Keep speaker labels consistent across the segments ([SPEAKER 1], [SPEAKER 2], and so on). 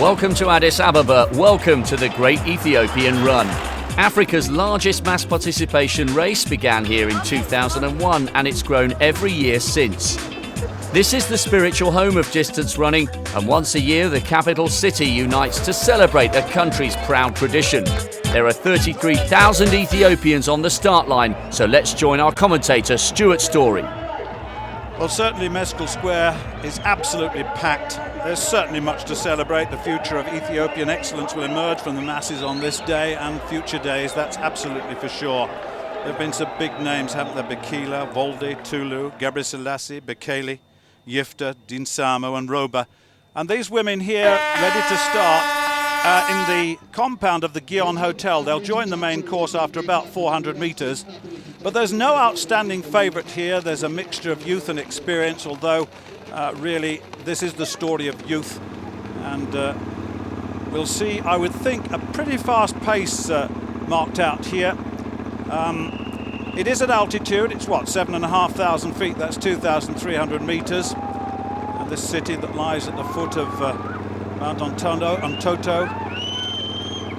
[SPEAKER 1] Welcome to Addis Ababa, welcome to the Great Ethiopian Run. Africa's largest mass participation race began here in 2001 and it's grown every year since. This is the spiritual home of distance running, and once a year the capital city unites to celebrate a country's proud tradition. There are 33,000 Ethiopians on the start line, so let's join our commentator Stuart Story.
[SPEAKER 2] Well, certainly Meskel Square is absolutely packed. There's certainly much to celebrate. The future of Ethiopian excellence will emerge from the masses on this day and future days, that's absolutely for sure. There have been some big names, haven't there? Bekele, Volde, Tulu, Gebre Selassie, Bekele, Yifta, Dinsamo and Roba. And these women here ready to start in the compound of the Gion Hotel. They'll join the main course after about 400 metres. But there's no outstanding favourite here. There's a mixture of youth and experience, although really this is the story of youth. And we'll see, I would think, a pretty fast pace marked out here. It is at altitude. It's what, 7,500 feet? That's 2,300 metres. And this city that lies at the foot of Mount Antoto.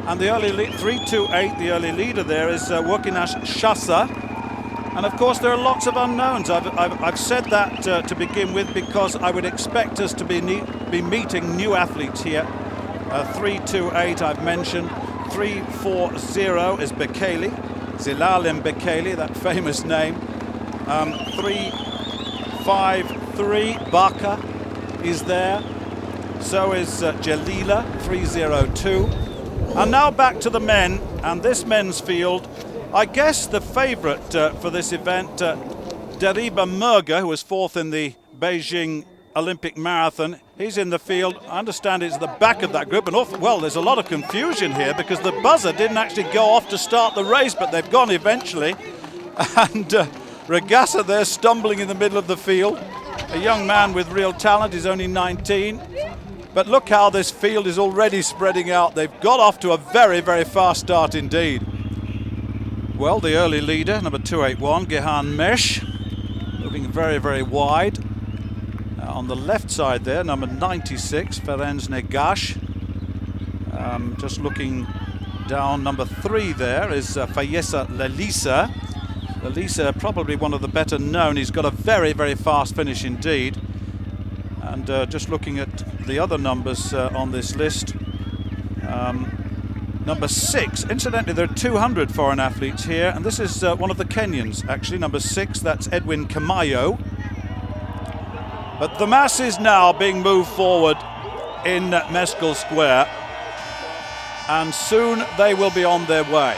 [SPEAKER 2] And the early 328, the early leader there is Workinash Shasa. And of course there are lots of unknowns. I've said that to begin with because I would expect us to be meeting new athletes here. 328 I've mentioned. 340 is Bekele, Zilalem Bekele, that famous name. 353 Baka is there. So is Jalila, 302. And now back to the men, and this men's field. I guess the favourite for this event, Deriba Merga, who was fourth in the Beijing Olympic Marathon. He's in the field. I understand it's the back of that group. And well, there's a lot of confusion here because the buzzer didn't actually go off to start the race, but they've gone eventually. And Regassa there stumbling in the middle of the field. A young man with real talent, he's only 19. But look how this field is already spreading out. They've got off to a very, very fast start indeed. Well, the early leader, number 281, Gehan Mesh, moving very, very wide. On the left side there, number 96, Ferenc Negash. Just looking down, number 3 there is Fayesa Lelisa. Lelisa, probably one of the better known. He's got a very, very fast finish indeed. And just looking at the other numbers on this list. Number 6, incidentally, there are 200 foreign athletes here, and this is one of the Kenyans, actually, number 6, that's Edwin Kamayo. But the masses now being moved forward in Meskel Square, and soon they will be on their way.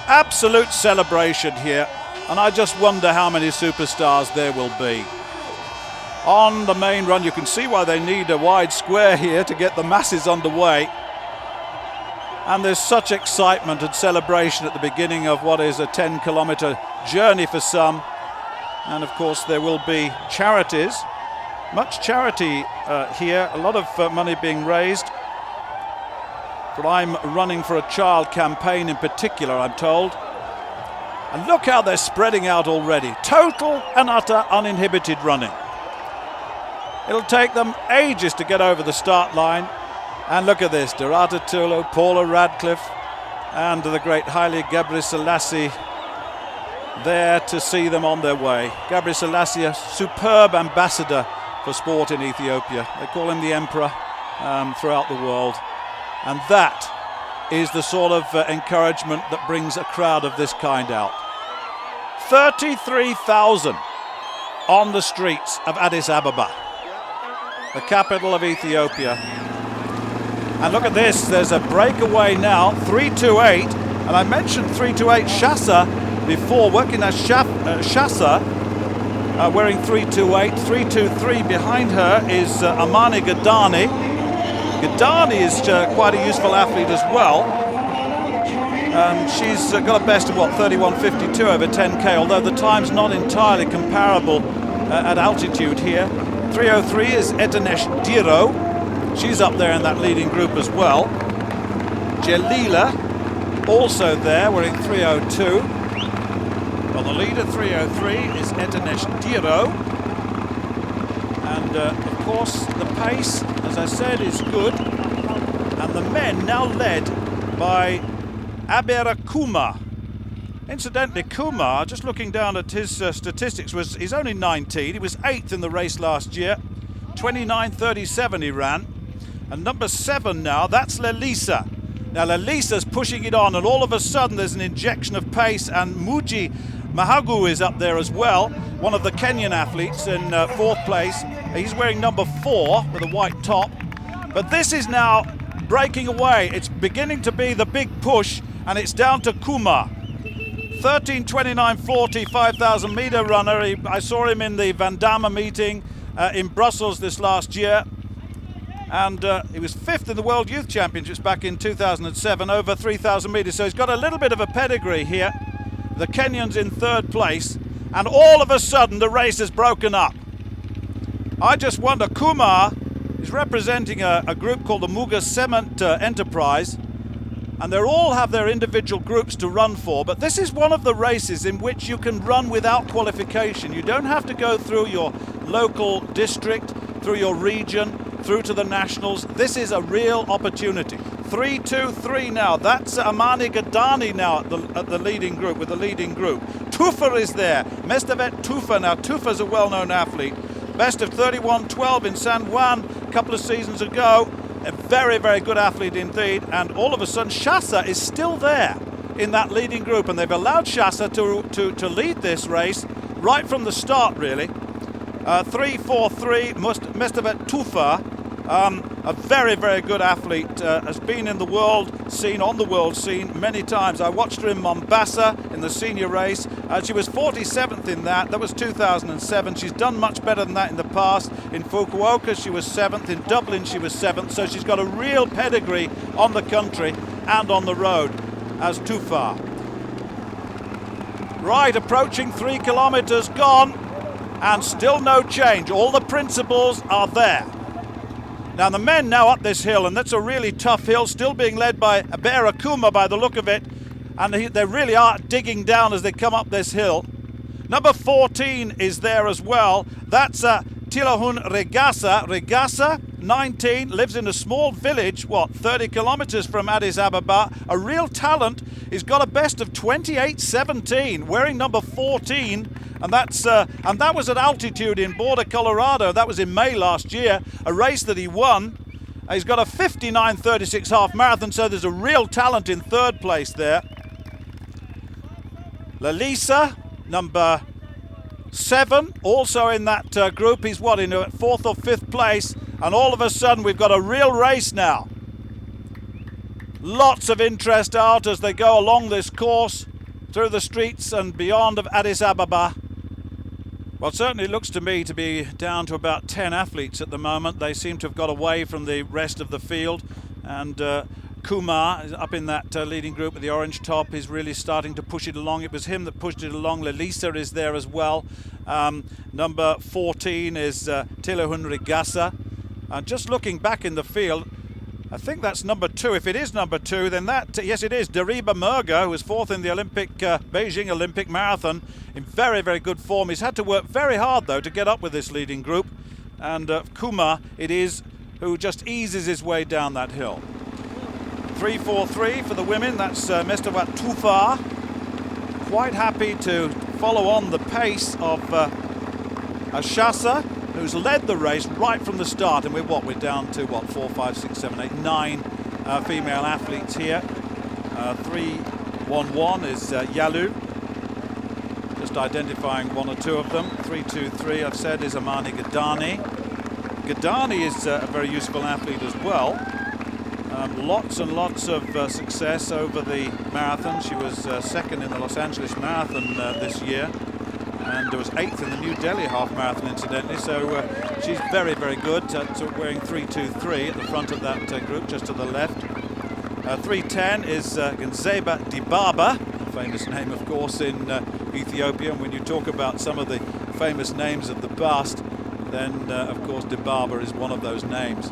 [SPEAKER 2] Absolute celebration here, and I just wonder how many superstars there will be. On the main run, you can see why they need a wide square here to get the masses underway. And there's such excitement and celebration at the beginning of what is a 10-kilometre journey for some. And of course there will be charities, much charity here, a lot of money being raised. For I'm Running for a Child campaign in particular, I'm told. And look how they're spreading out already. Total and utter uninhibited running. It'll take them ages to get over the start line. And look at this, Dorata Tulu, Paula Radcliffe, and the great Haile Gebre Selassie there to see them on their way. Gebre Selassie, a superb ambassador for sport in Ethiopia. They call him the emperor throughout the world. And that is the sort of encouragement that brings a crowd of this kind out. 33,000 on the streets of Addis Ababa, the capital of Ethiopia. And look at this, there's a breakaway now, 328, and I mentioned 328 Shasa before, working as Shasa, wearing 328, 323 behind her is Amani Gadani. Gadani is quite a useful athlete as well. She's got a best of, 31.52 over 10k, although the time's not entirely comparable at altitude here. 303 is Etanesh Diro. She's up there in that leading group as well. Jalila also there, wearing 302. Well, the leader, 303, is Etanesh Diro. And of course, the pace, as I said, is good. And the men now led by Aberakuma. Incidentally, Kumar, just looking down at his statistics, he's only 19. He was 8th in the race last year. 29.37 he ran. And number 7 now, that's Lelisa. Now Lelisa's pushing it on, and all of a sudden there's an injection of pace, and Muji Mahagu is up there as well, one of the Kenyan athletes in 4th place. He's wearing number 4 with a white top. But this is now breaking away. It's beginning to be the big push, and it's down to Kumar. 13:29:40, 5,000 meter runner. I saw him in the Van Damme meeting in Brussels this last year. And he was 5th in the World Youth Championships back in 2007, over 3,000 metres. So he's got a little bit of a pedigree here. The Kenyans in 3rd place. And all of a sudden, the race has broken up. I just wonder, Kumar is representing a group called the Muga Cement Enterprise. And they all have their individual groups to run for. But this is one of the races in which you can run without qualification. You don't have to go through your local district, through your region, through to the nationals. This is a real opportunity. 3-2-3 now. That's Amani Gadani now at the leading group, with the leading group. Tufa is there. Mestavet Tufa. Now Tufa's a well-known athlete. Best of 31:12 in San Juan a couple of seasons ago. A very, very good athlete indeed. And all of a sudden, Shasa is still there in that leading group, and they've allowed Shasa to lead this race right from the start, really. 3-4-3, Mestavet Tufa, a very, very good athlete, has been in the world scene, on the world scene many times. I watched her in Mombasa in the senior race. She was 47th in that. That was 2007. She's done much better than that in the past. In Fukuoka, she was 7th. In Dublin, she was 7th. So she's got a real pedigree on the country and on the road as Tufa. Right, approaching 3 kilometres gone. And still no change. All the principles are there. Now the men now up this hill, and that's a really tough hill, still being led by Aberakuma by the look of it. And they really are digging down as they come up this hill. Number 14 is there as well. That's Tilahun Regasa. Regasa, 19, lives in a small village, 30 kilometres from Addis Ababa. A real talent. He's got a best of 28:17, wearing number 14. And that was at altitude in Boulder, Colorado. That was in May last year, a race that he won. He's got a 59:36 half marathon, so there's a real talent in 3rd place there. Lalisa, number 7, also in that group. He's in 4th or 5th place. And all of a sudden, we've got a real race now. Lots of interest out as they go along this course through the streets and beyond of Addis Ababa. Well, certainly it looks to me to be down to about 10 athletes at the moment. They seem to have got away from the rest of the field. And Kumar is up in that leading group with the orange top. Is really starting to push it along. It was him that pushed it along. Lelisa is there as well. Number 14 is Tilahun Regasa. Just looking back in the field, I think that's number 2. If it is number 2, then yes, it is. Dariba Murga, who was 4th in the Beijing Olympic Marathon, in very, very good form. He's had to work very hard, though, to get up with this leading group. And Kumar, it is, who just eases his way down that hill. 3-4-3 for the women. That's Mestavat Tufa. Quite happy to follow on the pace of Ashasa, who's led the race right from the start, and we're down to 4, 5, 6, 7, 8, 9 female athletes here. 3-1-1 is Yalu, just identifying 1 or 2 of them. 3-2-3, I've said, is Amani Gadani. Gadani is a very useful athlete as well. Lots and lots of success over the marathon. She was 2nd in the Los Angeles Marathon this year. And was 8th in the New Delhi half marathon, incidentally. So she's very, very good. Wearing 3-2-3 at the front of that group, just to the left. 3-10 is Genzeba Dibaba, a famous name, of course, in Ethiopia. And when you talk about some of the famous names of the past, then, of course, Dibaba is one of those names.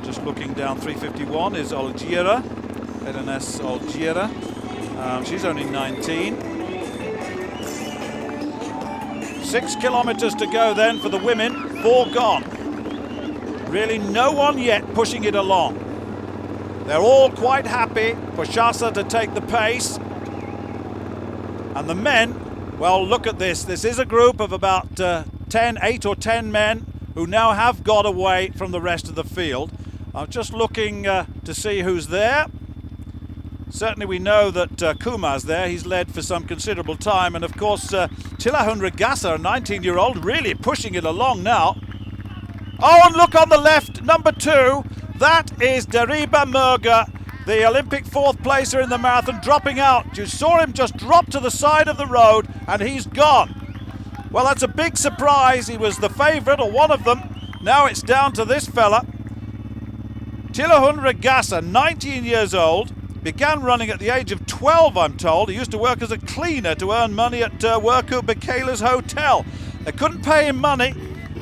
[SPEAKER 2] Just looking down, 3:51 is Algira, Edenes Algira. She's only 19. 6 kilometres to go then for the women, 4 gone. Really no one yet pushing it along. They're all quite happy for Shasa to take the pace. And the men, well, look at this. This is a group of about 8 or 10 men who now have got away from the rest of the field. I'm just looking to see who's there. Certainly we know that Kumar's there. He's led for some considerable time. And of course, Tilahun Regassa, a 19-year-old, really pushing it along now. Oh, and look on the left, number 2. That is Deriba Murga, the Olympic 4th placer in the marathon, dropping out. You saw him just drop to the side of the road, and he's gone. Well, that's a big surprise. He was the favourite, or one of them. Now it's down to this fella. Tilahun Regassa, 19 years old, began running at the age of 12, I'm told. He used to work as a cleaner to earn money at Werku Bekele's hotel. They couldn't pay him money,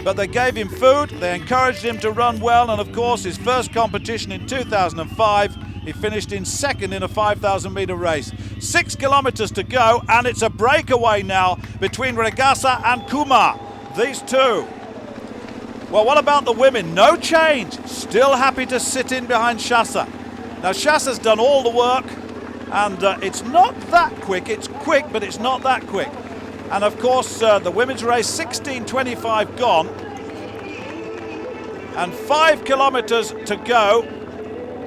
[SPEAKER 2] but they gave him food. They encouraged him to run well, and of course his first competition in 2005, he finished in second in a 5,000 metre race. 6 kilometres to go, and it's a breakaway now between Regassa and Kumar. These two. Well, what about the women? No change. Still happy to sit in behind Shasa. Now Shasa's done all the work, and it's not that quick. It's quick, but it's not that quick. And of course, the women's race, 16:25 gone, and 5 kilometres to go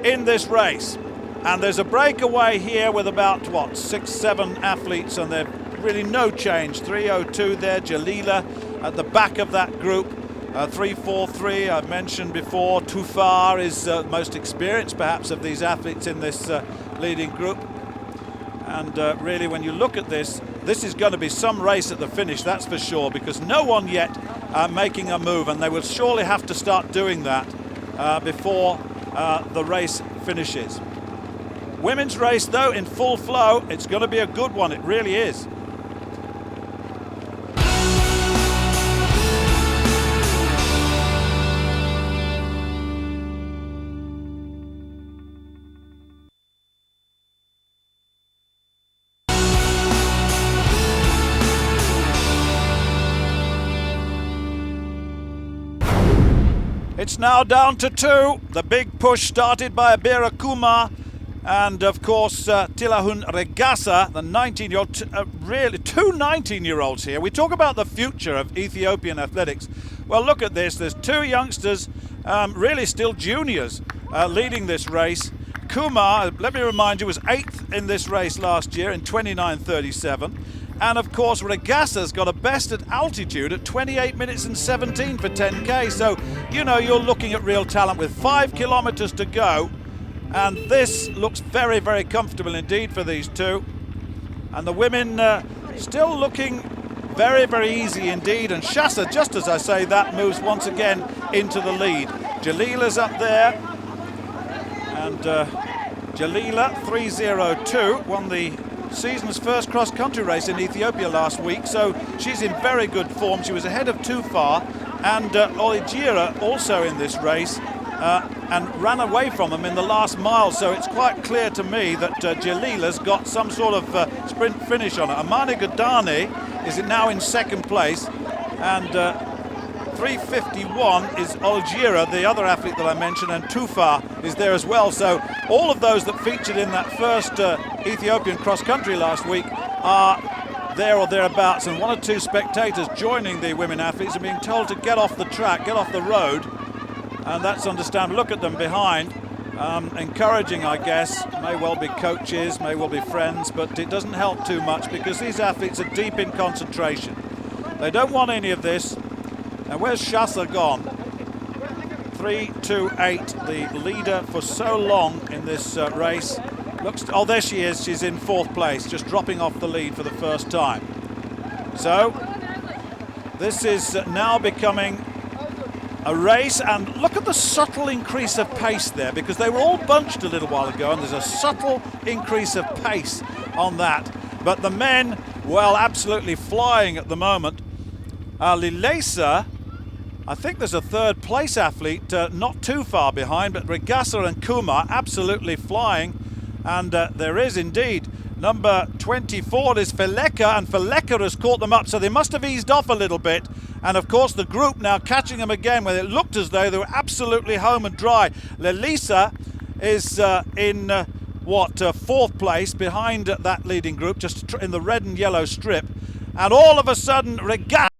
[SPEAKER 2] in this race. And there's a breakaway here with about, 6-7 athletes, and there's really no change. 3:02 there, Jalila at the back of that group. 3:43, I've mentioned before. Tufar is the most experienced, perhaps, of these athletes in this leading group. And really, when you look at this, this is going to be some race at the finish, that's for sure, because no one yet making a move, and they will surely have to start doing that before the race finishes. Women's race, though, in full flow. It's going to be a good one, it really is. It's now down to 2. The big push started by Abira Kumar and, of course, Tilahun Regassa, the 19-year-old. Really, 2 19-year-olds here. We talk about the future of Ethiopian athletics. Well, look at this. There's 2 youngsters, really still juniors, leading this race. Kumar, let me remind you, was 8th in this race last year in 29:37. And of course, Regassa's got a best at altitude at 28 minutes and 17 for 10K. So, you know, you're looking at real talent with 5 kilometres to go. And this looks very, very comfortable indeed for these two. And the women still looking very, very easy indeed. And Shasa, just as I say that, moves once again into the lead. Jalila's up there. And Jalila, 3:02, won the season's first cross-country race in Ethiopia last week, so she's in very good form. She was ahead of Tufar and Olijira also in this race and ran away from them in the last mile, so it's quite clear to me that Jalila's got some sort of sprint finish on it. Amani Gadani is now in second place, and 3:51 is Olijira, the other athlete that I mentioned, and Tufar is there as well. So all of those that featured in that first Ethiopian cross-country last week are there or thereabouts, and 1 or 2 spectators joining the women athletes are being told to get off the track, get off the road, and that's understandable. Look at them behind, encouraging, I guess. May well be coaches, may well be friends, but it doesn't help too much because these athletes are deep in concentration. They don't want any of this. Now where's Shasa gone? 3:28, the leader for so long in this race. Oh, there she is. She's in 4th place, just dropping off the lead for the first time. So this is now becoming a race, and look at the subtle increase of pace there, because they were all bunched a little while ago, and there's a subtle increase of pace on that. But the men, well, absolutely flying at the moment. Lilesa, I think there's a 3rd place athlete not too far behind, but Regassa and Kumar absolutely flying. And there is indeed number 24 is Feleka, and Feleka has caught them up, so they must have eased off a little bit. And of course the group now catching them again when it looked as though they were absolutely home and dry. Lelisa is in fourth place behind that leading group, just in the red and yellow strip. And all of a sudden, Regatta